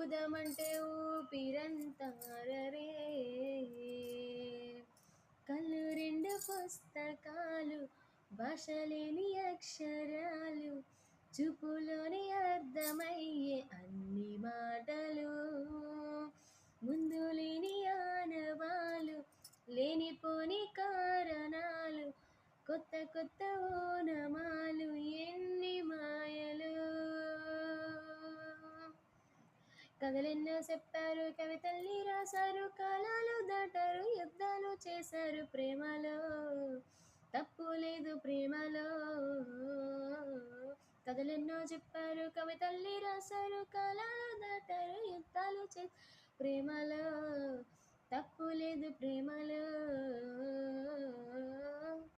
ఊదమంటే ఊపిరంతారరే. కళ్ళు రెండు పుస్తకాలు, భాషలేని అక్షరాలు, చూపులోని అర్థమయ్యే అన్ని మాటలు, ముందు లేని ఆనవాలు, లేనిపోని కారణాలు, కొత్త కొత్త ఓనమాలు, ఎన్ని మాయలు. కథలెన్నో చెప్పారు, కవితల్ని రాశారు, కాలాలు దాటారు, యుద్ధాలు చేశారు, ప్రేమలో తప్పు లేదు ప్రేమలో. కథలెన్నో చెప్పారు, కవితల్ని రాశారు, కాలాలు దాటారు, యుద్ధాలు చేశారు, ప్రేమలో తప్పు లేదు ప్రేమలో.